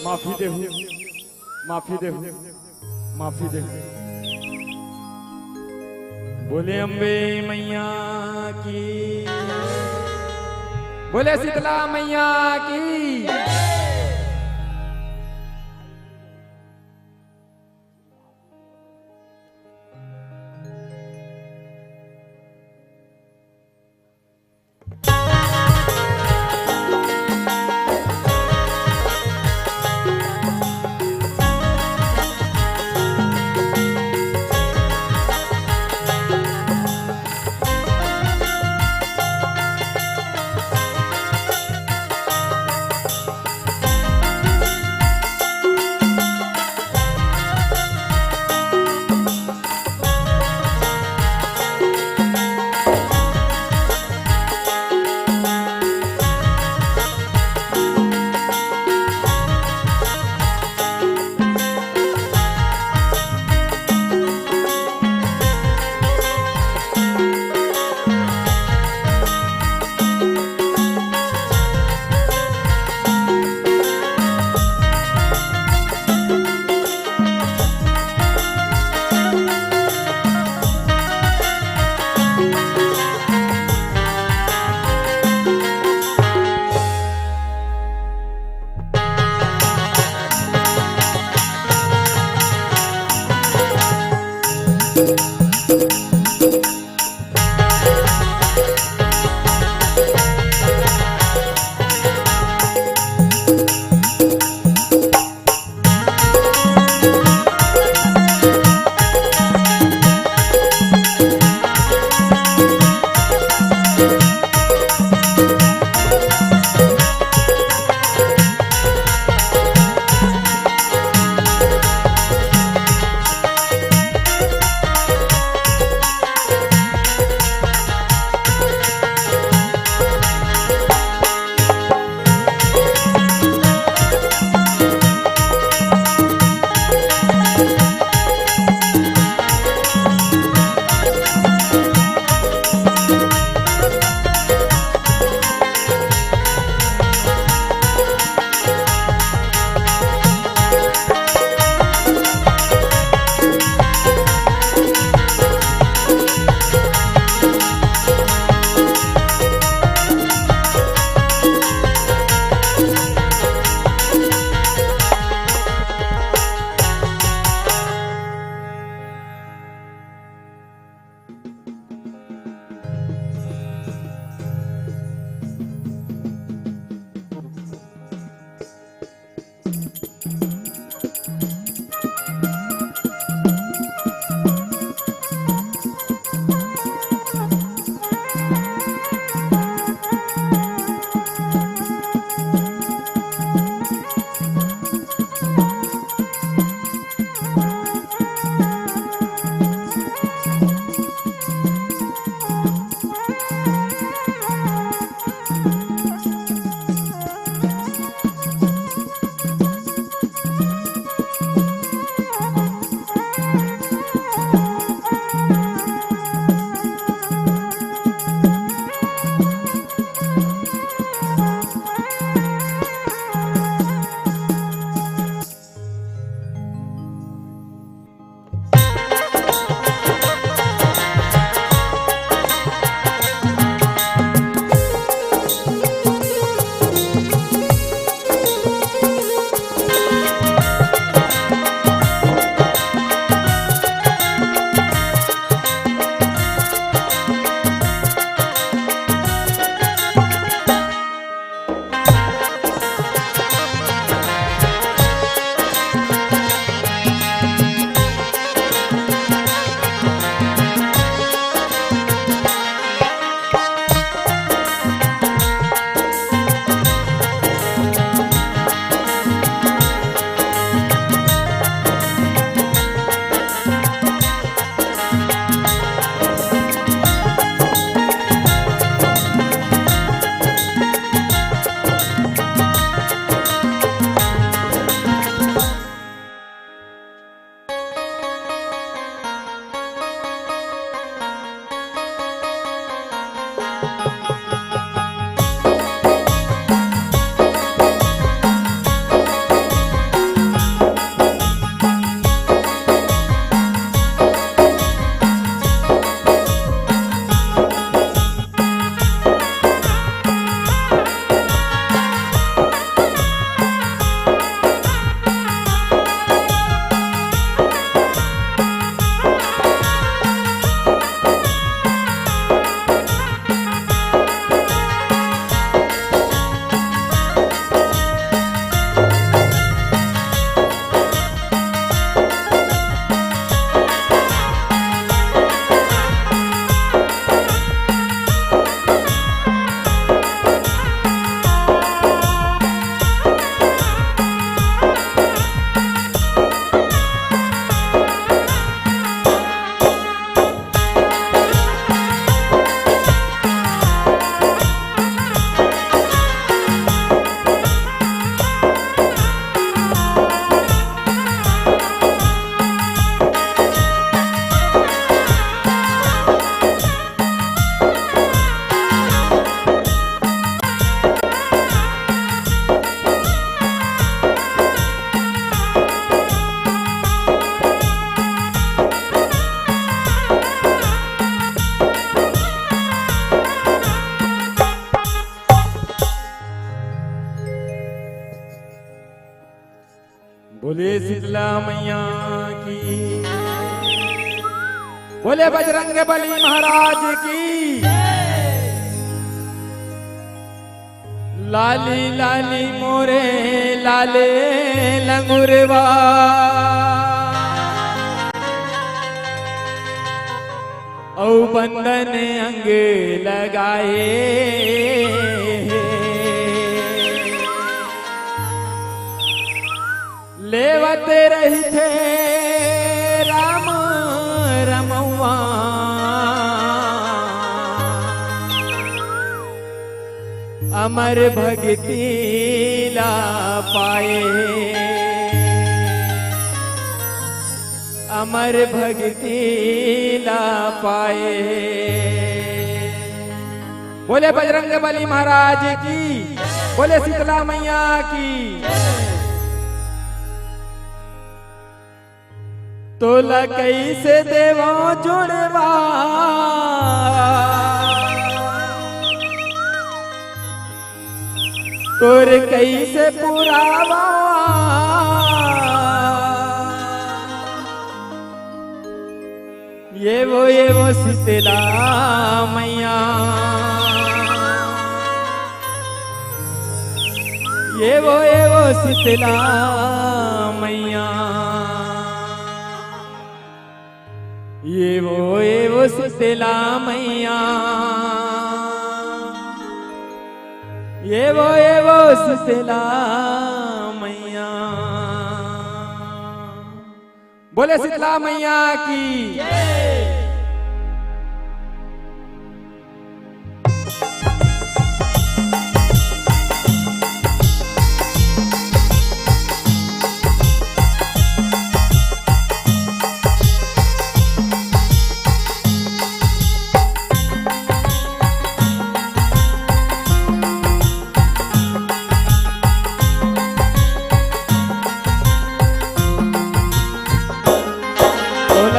माफी दे, माफी दे, माफी दे। बोले अम्बे मैया की, बोले शीतला मैया की। बोले शीतला मैया की, बोले बजरंग बली महाराज की। लाली लाली मोरे लाले लंगुरवा, औ बंधन अंग लगाए। लेवते रही थे राम रमवा, अमर भक्ति ला पाए, अमर भक्ति ला पाए। बोले बजरंग बली महाराज की, बोले शीतला मैया की। तोला कैसे देवो जुड़वा, तोर कैसे पुरावा, ये वो शीतला मैया, ये वो शीतला मैया, ये वो शीतला मैया, ये वो शीतला मैया। बोले शीतला मैया की।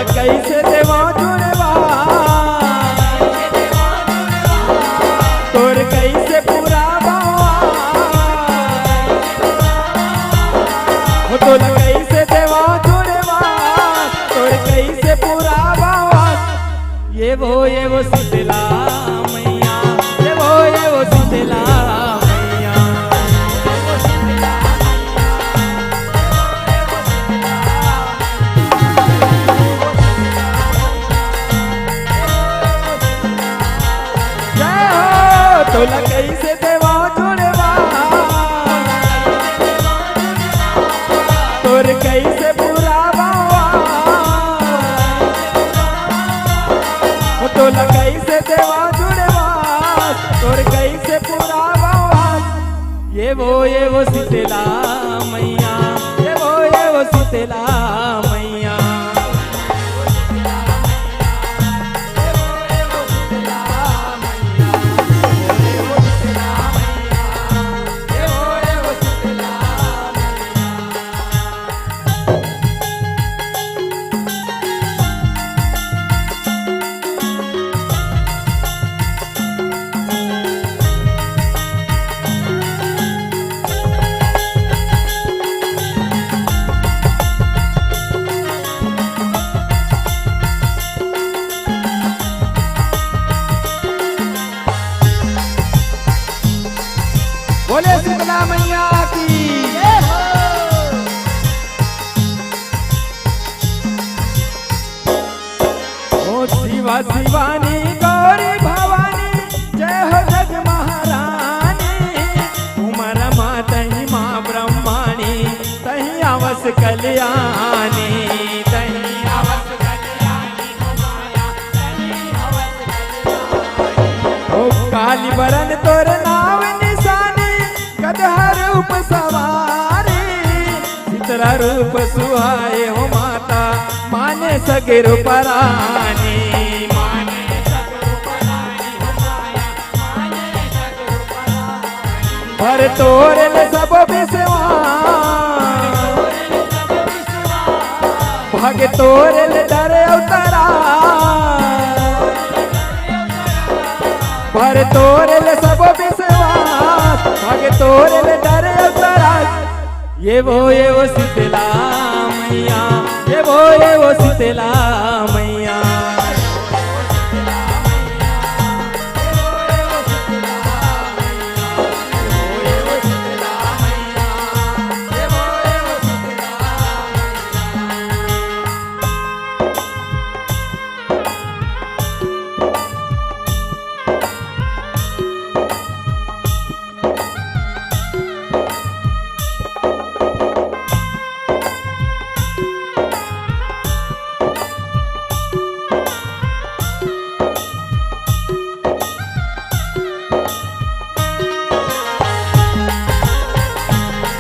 कैसे देवा जुड़वा, तोर कैसे पुरावा, तोर कैसे देवा जुड़वा, तोर कैसे पुरावा। ये वो शीतला मैया, ये वो शीतला मैया। तोला कैसे देवा जुड़वा, तोर कैसे पुरावा, तोला कैसे देवा जुड़वा, तोर कैसे पुरावा। ये वो शीतला मैया, ये वो शीतला मैया। बोले शीतला मैया की। ओ शिवा शिवानी गौरी भवानी, जय हो जग महारानी। उमर माँ तही माँ ब्रह्माणी, तही आवस कल्याणी, तही आवस कल्याणी। ओ काली बरन तोर नाम निशानी, गदहा रूप सवारी। शीतला रूप सुहाए हो माता, माने सगे रूपरानी। भर तोरल सब विश्वास, भाग तोरल डर अवतरा। भर तोरल सब विश्वास, भाग तोरल डर अवतरा। ये वो शीतला मैया, ये वो शीतला मैया।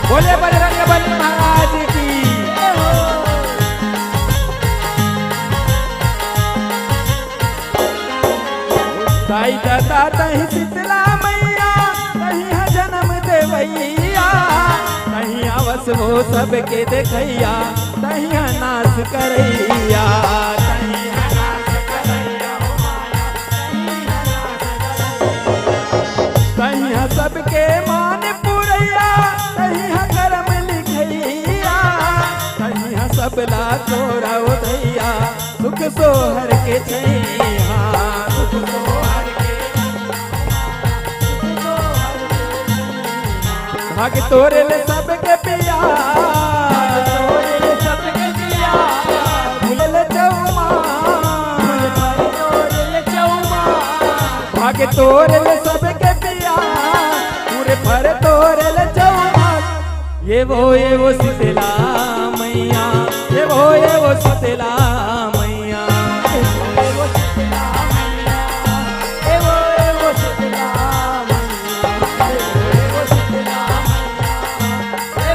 बोले बजरंग बली महाराज की। ताई दादा तही शीतला मैया, तही जन्म देवैया, तही आवस वो सबके देखैया, तही नाश करैया, तही सबके मान पुरैया, सबला तोरा उदैया, सुख सोहर के छैया, सुख सोहर के भाग तोरे ले सबके पिया, तोरे ले सबके पिया, फूल ले चौमा, तोरे ले चौमा, भाग तोरे ले सबके पिया, पूरे भर तोरे ले चौमा। ये वो शीतला मैया, ये वो शीतला मैया, ये वो शीतला मैया, ये वो शीतला मैया, ये वो शीतला मैया, ये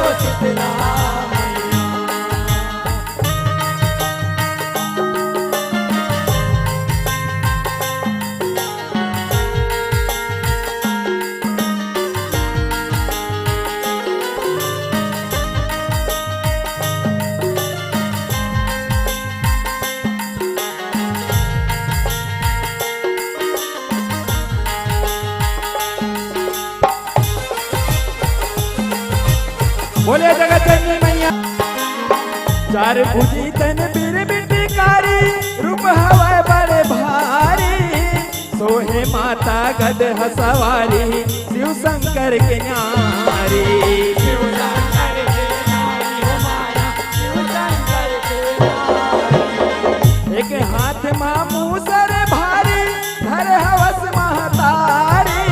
वो शीतला बोले जगत जननी मैया। चार भुजी तन बीर बिटिकारी, रूप हवा बड़े भारी, सोहे माता गद सवारी, शिव शंकर के न्यारी, शिव शंकर के न्यारी हो माया, शिव शंकर के न्यारी। एक हाथ माँ मूसर भारी, धर हवस महतारी,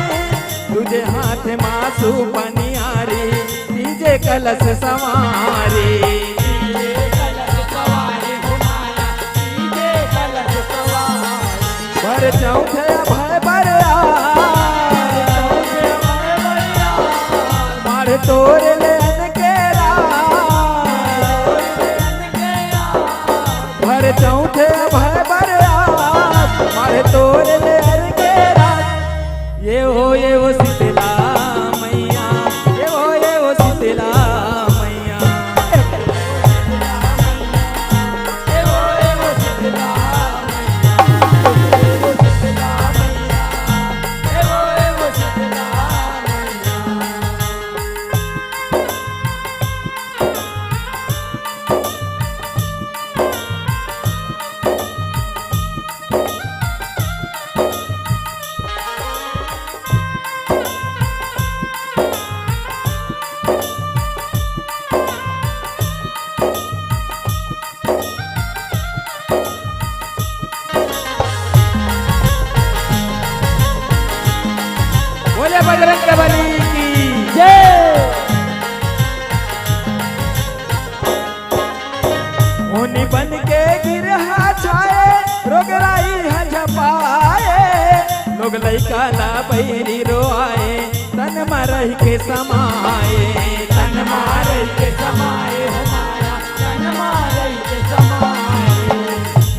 तुझे हाथ माँ सुपनियारी, तीजे कलश सवारी, तीजे कलश सवारी हो माया, तीजे कलश सवारी। भर चौथे भय बरया, मार तोरे ले अनकेरा, भर चौथे भय बरया, मार तोरे ले अनकेरा। ये वो शीतला मैया, ये वो शीतला मैया, ये वो शीतला मैया, ये वो शीतला मैया, ये वो शीतला मैया। बोले बजरंग बली की जय। होनी बन के गिरहा छाए, रोगराई है झपाए, लोग लइका ला बैरी रोआए, तन मरही के समाए, तन मारही के समाए हो माया, तन मारही के समाए।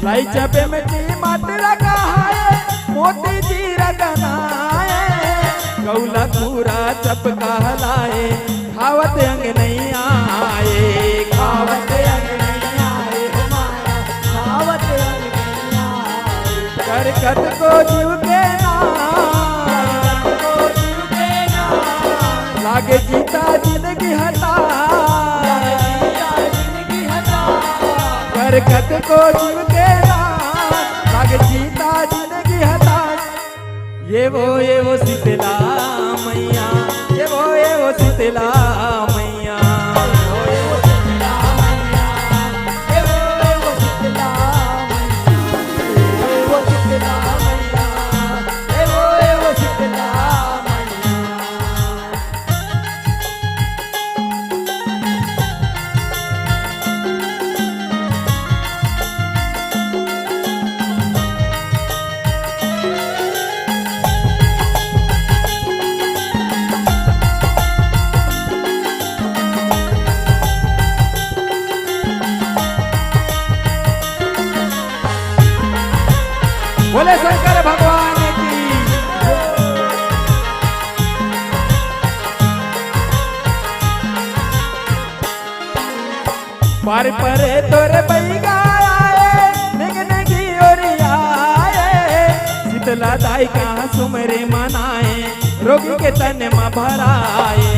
लाई चपे में ची मातरा कहाए, मोती जी रगनाए, गौला पूरा चप कहलाए, खावत अंग नहीं आए, खावत अंग नहीं आए हो माया, खावत अंग नहीं आए। करकट को जीव के नाम, लागे जीता जिंदगी हटा, बरकत को जीव के दान, भाग जीता जिंदगी हताश। ये वो शीतला मैया, ये वो शीतला मैया, ये वो शीतला मैया, ये वो शीतला मैया, ये वो शीतला मैया, ये वो शीतला मैया। बोले शंकर भगवान की। पार परे तोरे बैगा आए, निगने की ओरिया आए, शीतला दाई कहाँ सुमरे मनाए, रोगी के तन में भराए,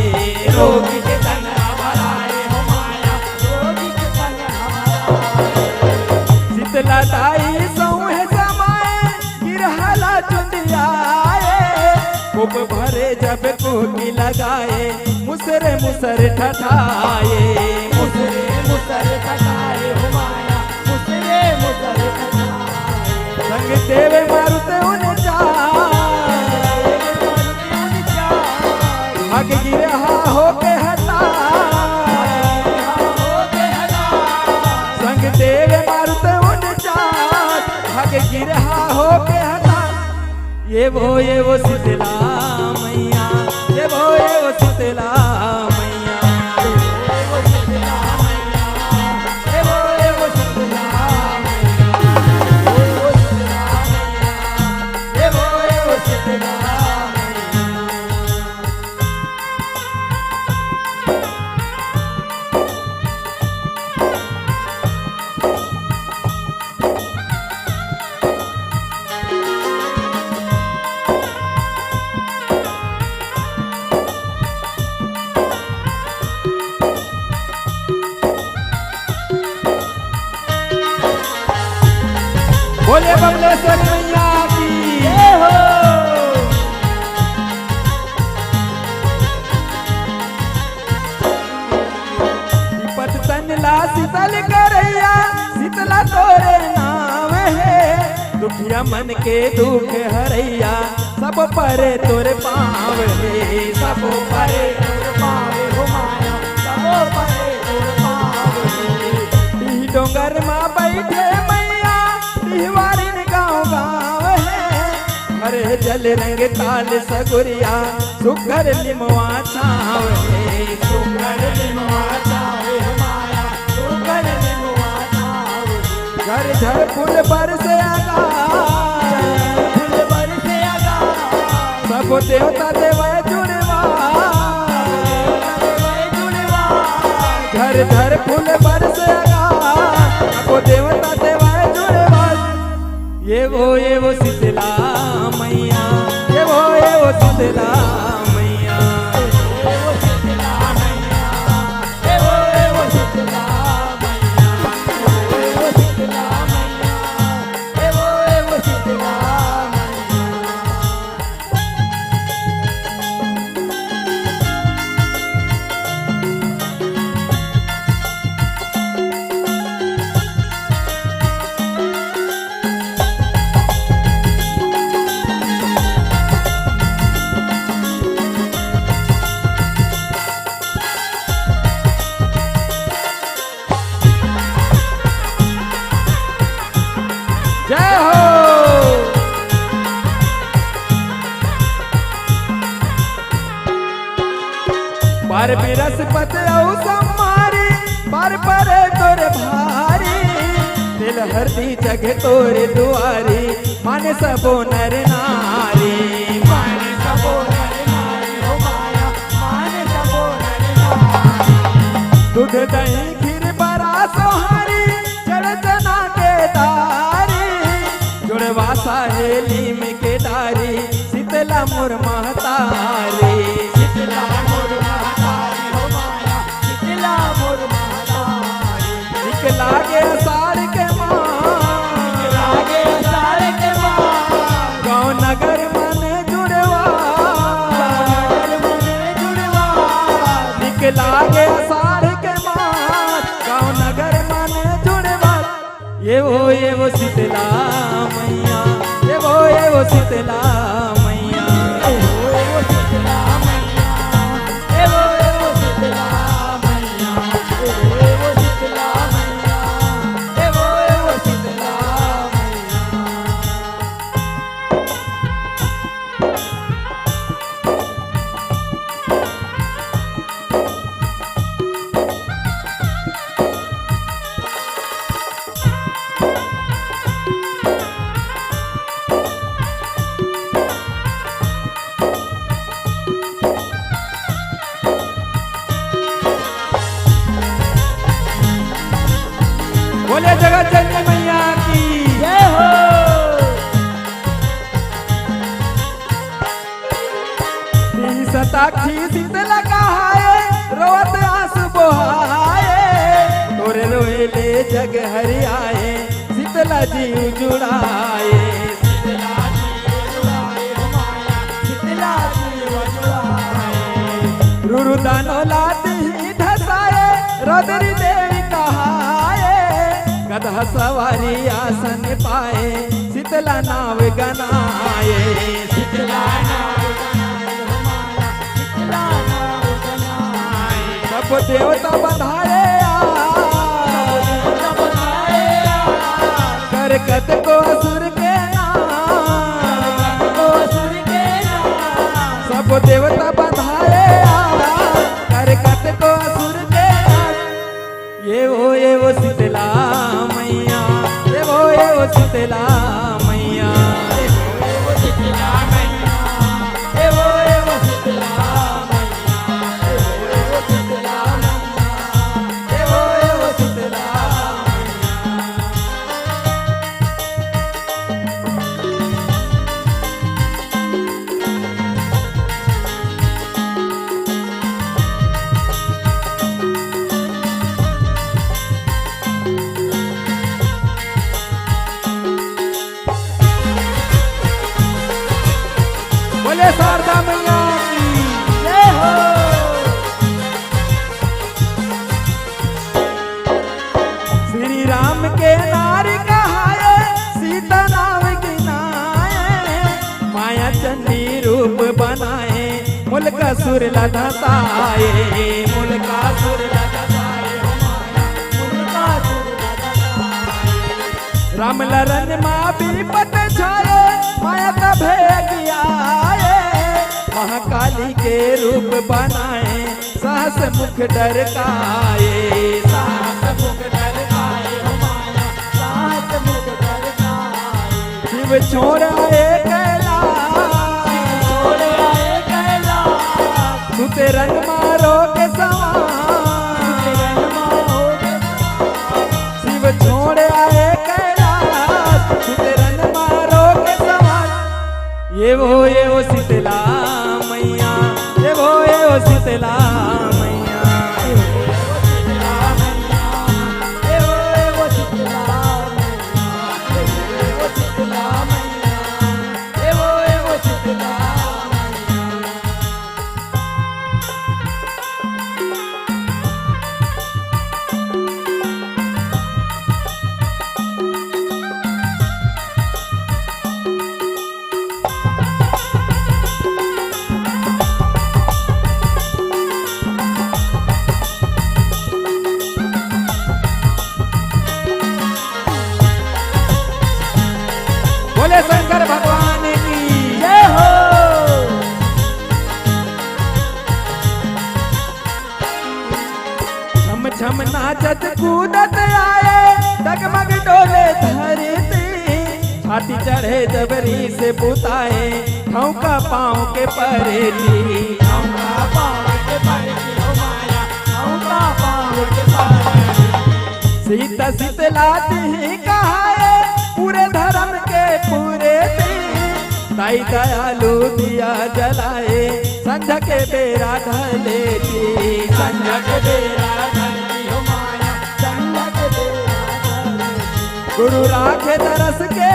रोगी के तन में भराए हो माया, रोगी के तन हमारा, शीतला दाई सौहे समाए, गिरहला चुंदियाए, खूब भरे जब कोकी लगाए, मुसरे मुसर ठठाए, मुसरे मुसर ठठाए हो माया, मुसरे मुसर ठठाए। संग देवे मारुते उन्हें भाग गिरहा होके हटा, संग देवे मारुते उन्हें भाग गिरहा होके हटा। ये वो शीतला मैया, ये वो शीतला मैया, ये वो शीतला मैया, ये वो शीतला मैया, ये वो शीतला मैया, ये वो शीतला मैया। बोले बबलेश्वर मैया की। जय हो। विपत तनला शीतल करैया, शीतला तोरे नाम है, दुखिया मन के दुख हरैया, सब परे तोरे पाँव है, सब परे तोर पावे हो माया, सबो परे तोर पावे। ई डोंगर माँ बैठे मैया, तिवारिन गाँव गाँव है, हरे जल रंग ताल सगुरिया, सुघर लिमवा छाव है, सुघर लिमवा छावे हो माया, सुघर लिमवा छावे। घर झर फूल बरसे आगा, फूल बरसे आगा, सब देवता देवाय जुड़वा, देवाय जुड़वा। घर झर फूल बरसे आगा, सब देवता देवाय जुड़वा। ये वो शीतला मैया, ये वो शीतला मैया, ये वो शीतला मैया, ये वो शीतला मैया, ये वो शीतला मैया, ये वो शीतला मैया। जय हो। बार बिरस पत औ समारी, बार परे तोरे भारी, दिल हरदी जग तोरे दुआरी, माने सबो नर नारी, माने सबो नर नारी हो माया, माने सबो नर नारी। दूध दही खीर बरा सोहारी, चढ़ जना के दारी, जुड़वा सहेली में के डारी, शीतला मोर महतारी, शीतला मोर महतारी हो माया, शीतला मोर महतारी। निक लागे सार शीतला मैया। एवो शीतला मैया, एवो शीतला मैया, एवो शीतला मैया, एवो शीतला बोले जगत जननी मैया की जय हो। सताक्षी शीतला कहाए रोत आंसू बहाए, तोरे रोएले जग हरियाए शीतला जीव जुड़ाए। शीतला जीव जुड़ाए हो माया, शीतला जीव जुड़ाए। रुरु दानो लाती धसाए रोदरी देवी कहाए, गधा सवारी आसन पाए शीतला नाव गनाए। शीतला नाव गनाए हो माया, शीतला नाव गनाए। सब देवता बधाए सब बनाए करकत को असुर के नाम, को असुर के नाम। सब देवता बधाए करकत को असुर के नाम। ये वो शीतला मैया, ये वो शीतला मैया। एवो शीतला मैया, एवो शीतला मैया, एवो शीतला मैया, एवो शीतला बोले शारदा मैया की जय हो। श्री राम के नारी कहाए सीता नाम गिनाए, माया चंडी रूप बनाए मुल्क सुर लधसाए। मुल्क सुर लगाए हो माया, मुल्का सुर लगाए। राम लरन माँ विपत छाए माया का भेग आए, महाकाली के रूप बनाए साहस मुख डरकाए। साहस मुख डरकाए हो माया, साहस मुख डरकाए। शिव छोड़ आए कैलाश, छोड़ आए कैलाश, सुते रंग मारो के समान। शिव छोड़ आए कैलाश, सुते रंग मारो के समान। ये वो शीतला मैया, ये वो शीतला मैया। एवो शीतला मैया, एवो शीतला मैया, एवो शीतला मैया, एवो शीतला मैया। बोले शंकर भगवान की जय हो। छम छम नाचत कूदत आए डगमग डोले धरती, छाती चढ़े जबरी से पुताए ठौका पाँव के परेली। औका पाँव के परेली हो माया, औका पाँव के परेली। सीता शीतला दी कहाए पूरे धर्म के पूरे दी, ताई दयालु दिया जलाए संध्या के बेरा ढले थी। संध्या के बेरा ढलती हो माया, संध्या के बेरा ढलती। गुरु राखे तरस के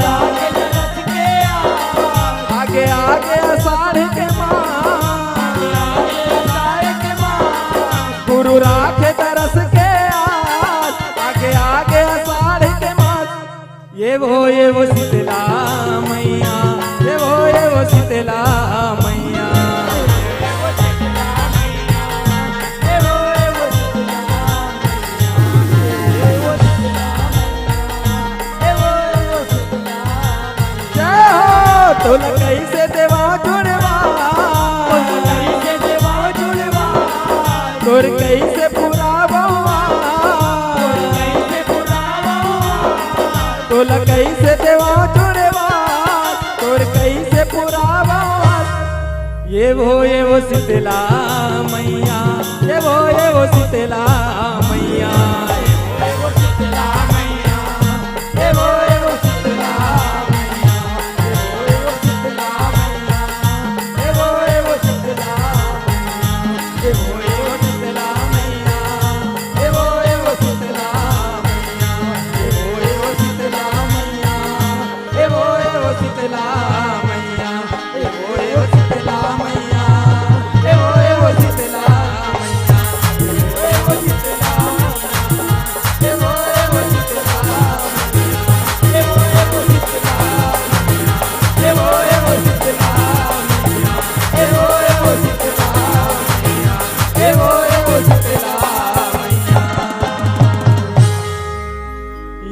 राखे तरस के आगे आगे अषाढ़ के मास, गुरु राखे तरस के आगे आगे अषाढ़ के मास। ये ये वो शीतला मैया, ये वो शीतला मैया। जय हो तोला कैसे देवा जुड़वा, तोर कैसे पूरा बउआ, तोला कैसे देवा जुड़वा, तोर कैसे पूरा बउआ। ये वो शीतला मैया, ये वो शीतला मैया।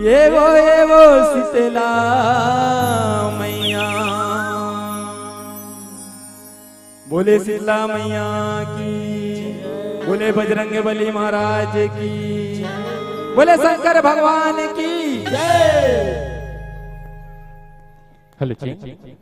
ये वो शीतला मैया। बोले शीतला मैया की, बोले बजरंग बली महाराज की, बोले शंकर भगवान की जय। हेलो जी।